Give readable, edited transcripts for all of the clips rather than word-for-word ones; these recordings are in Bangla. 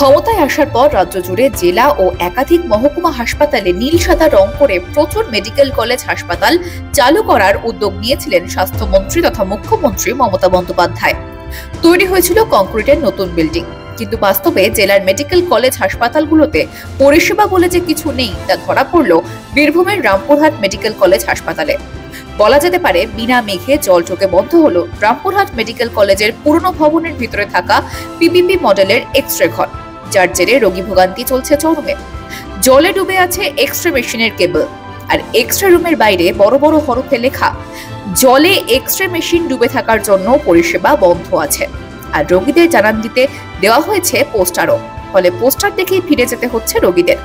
ক্ষমতায় আসার পর রাজ্য জুড়ে জেলা ও একাধিক মহকুমা হাসপাতালে নীল সাদা রং করে প্রচুর মেডিকেল কলেজ হাসপাতাল চালু করার উদ্যোগ নিয়েছিলেন স্বাস্থ্যমন্ত্রী তথা মুখ্যমন্ত্রী মমতা বন্দ্যোপাধ্যায়। তৈরি হয়েছিল কংক্রিটের নতুন বিল্ডিং, কিন্তু বাস্তবে জেলার মেডিকেল কলেজ হাসপাতালগুলোতে পরিষেবা বলে যে কিছু নেই তা ধরা পড়ল বীরভূমের রামপুরহাট মেডিকেল কলেজ হাসপাতালে। বলা যেতে পারে বিনা মেঘে জল ঢোকে বন্ধ হলো রামপুরহাট মেডিকেল কলেজের পুরনো ভবনের ভিতরে থাকা পিপিপি মডেলের এক্স-রে ঘর, যার জেরে রোগী ভোগান্তি চলছে চরমে। জলে ডুবে আছে এক্স-রে মেশিনের কেবল, আর এক্স-রে রুমের বাইরে বড় বড় হরফে লেখা জলে এক্স-রে মেশিন ডুবে থাকার জন্য পরিষেবা বন্ধ আছে। আর রোগীদের জানান দিতে দেওয়া হয়েছে পোস্টারও, ফলে পোস্টার দেখেই ফিরে যেতে হচ্ছে রোগীদের।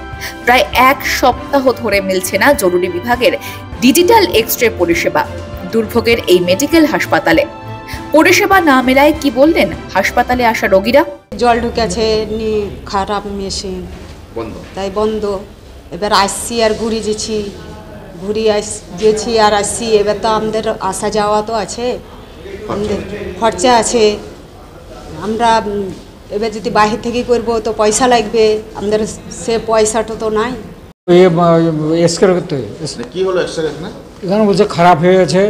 প্রায় এক সপ্তাহ ধরে মিলছে না জরুরি বিভাগের ডিজিটাল এক্স-রে পরিষেবা দুর্ভোগের এই মেডিকেল হাসপাতালে। পরিষেবা না মেলায় কি বললেন হাসপাতালে আসা রোগীরা? জল ঢুকেছে, খারাপ মেশিন তাই বন্ধ। এবার আসছি আর ঘুরি গেছি আর আসছি। এবার তো আমাদের আসা যাওয়া তো আছে, আমাদের খরচা আছে। আমরা এবার যদি বাহির থেকে করবো তো পয়সা লাগবে, আমাদের সে পয়সাটা তো নাই। এখানে বলছে খারাপ হয়ে গেছে,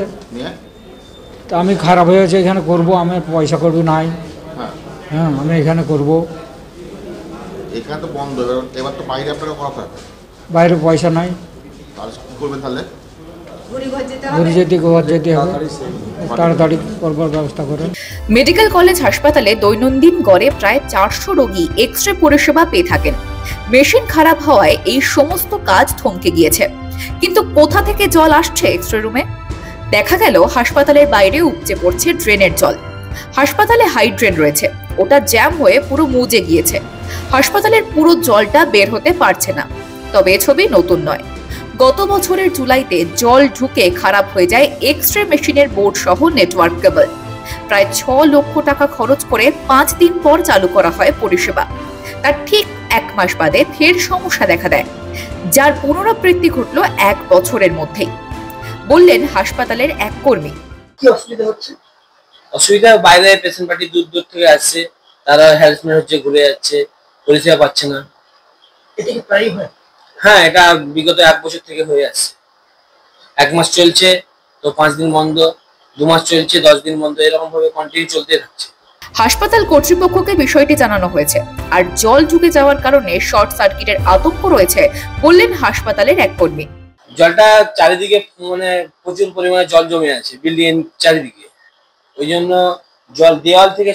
তা আমি খারাপ হয়ে গেছে এখানে করবো, আমি পয়সা করবো নাই। হ্যাঁ, আমি এখানে করবো। এখানে তো বন্ধ, এবার তো বাইরে আপনারা কথা, বাইরে পয়সা নাই, করবেন তাহলে ঘুরে যেতে হবে, তাড়াতাড়ি করবার ব্যবস্থা করেন। মেডিকেল কলেজ হাসপাতালে দৈনন্দিন গড়ে প্রায় 400 রোগী এক্স-রে পরিষেবা পেয়ে থাকেন। মেশিন খারাপ হওয়ায় এই সমস্ত কাজ থমকে গিয়েছে। কিন্তু কোথা থেকে জল আসছে এক্স-রে রুমে? দেখা গেল হাসপাতালের বাইরে উপচে পড়ছে ড্রেনের জল। হাসপাতালে হাই ড্রেন রয়েছে, ওটা জ্যাম হয়ে পুরো মুজে গিয়েছে। হাসপাতালের পুরো জলটা বের হতে পারছে না। তবে এ ছবি নতুন নয়। গত বছরের জুলাইতে জল ঢুকে খারাপ হয়ে যায় এক্স-রে মেশিনের বোর্ড সহ নেটওয়ার্ক কেবল। প্রায় 6 লক্ষ টাকা খরচ করে 5 দিন পর চালু করা হয় পরিষেবা। তার ঠিক 1 মাস বাদে ফের সমস্যা দেখা দেয়, যার পুনরাবৃত্তি ঘটল 1 বছরের মধ্যেই, বললেন হাসপাতালের এক কর্মী। কি অসুবিধা হচ্ছে? অসুবিধা বাইরে পেশেন্ট পার্টি দূর থেকে আসছে, তারা হ্যারাসমেন্ট হচ্ছে, ঘুরে যাচ্ছে, পরিষেবা পাচ্ছে না। এটা কি প্রায়ই হয়? হ্যাঁ, এটা বিগত 1 বছর থেকে হয়ে আসছে। 1 মাস চলছে তো 5 দিন বন্ধ, 2 মাস চলছে 10 দিন বন্ধ, এরকম ভাবে কন্টিনিউ চলতে থাকছে। হাসপাতাল কর্তৃপক্ষকে বিষয়টি জানানো হয়েছে, আর জল ঢুকে যাওয়ার কারণে শর্ট সার্কিটের আতঙ্ক রয়েছে বললেন হাসপাতালের এক কর্মী। জলটা চারিদিকে মানে প্রচুর পরিমাণে জল জমে আছে বিল্ডিং চারিদিকে, ওই জন্য জল দেওয়াল থেকে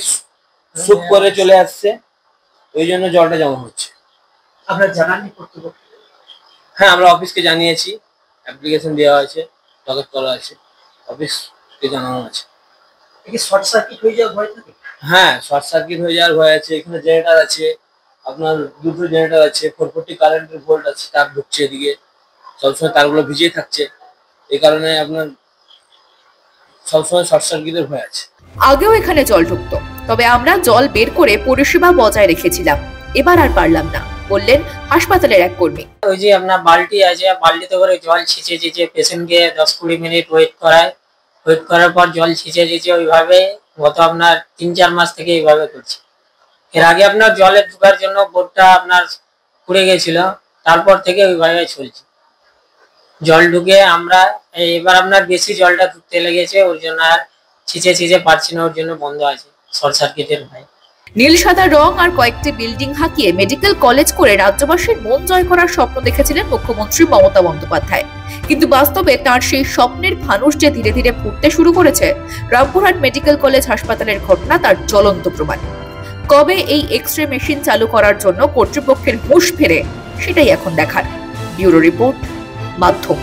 সুপ করে চলে আসছে, ওই জন্য জলটা জমা হচ্ছে। আপনারা জানাননি কর্তৃপক্ষ? হ্যাঁ, আমরা অফিসকে জানিয়েছি, অ্যাপ্লিকেশন দেওয়া আছে, কাগজ করা আছে, অফিসকে জানানো আছে। শর্ট সার্কিট হয়ে যাওয়ার ভয় থাকে? হ্যাঁ, শর্ট সার্কিট হয়ে যাওয়ার ভয় আছে। এখানে জেনারেটর আছে, আপনার 2টো জেনারেটর আছে, 440 কারেন্টের ভোল্ট আছে, তার ঢুকছে এদিকে, সবসময় তারগুলো ভিজিয়ে থাকছে, এই কারণে আপনার সবসময় শর্ট সার্কিটের ভয় আছে। আগেও এখানে জল ঢুকতো, তবে আমরা জল বের করে পরিষেবা বজায় রেখেছিলাম, এবার আর পারলাম না বললেন হাসপাতালের এক কর্মী। ওই যে আপনার বালতি আছে, বালতিতে করে জল ছিঁচে পেশেন্টকে 10-20 মিনিট ওয়েট করার পর জল ছিঁচে ওইভাবে গত আপনার 3-4 মাস থেকে এইভাবে করছে। এর আগে আপনার জলে ঢোকার জন্য বোর্ডটা আপনার পুড়ে গেছিল, তারপর থেকে ওইভাবে চলছে। জল ঢুকে আমরা এবার আপনার বেশি জলটা ঢুকতে লেগেছে, ওর জন্য আর ছিঁচে পারছি না, ওর জন্য বন্ধ আছে, শর্ট সার্কিটের ভয়। নীল সাদা রং আর কয়েকটি বিল্ডিং হাঁকিয়ে মেডিকেল কলেজ করে রাজ্যবাসীর মন জয় করার স্বপ্ন দেখেছিলেন মুখ্যমন্ত্রী মমতা বন্দ্যোপাধ্যায়। কিন্তু বাস্তবে তার সেই স্বপ্নের ফানুস যে ধীরে ধীরে ফুটতে শুরু করেছে, রামপুরহাট মেডিকেল কলেজ হাসপাতালের ঘটনা তার জ্বলন্ত প্রমাণ। কবে এই এক্স-রে মেশিন চালু করার জন্য কর্তৃপক্ষের হুঁশ ফেরে, সেটাই এখন দেখার। ব্যুরো রিপোর্ট, মাধ্যম।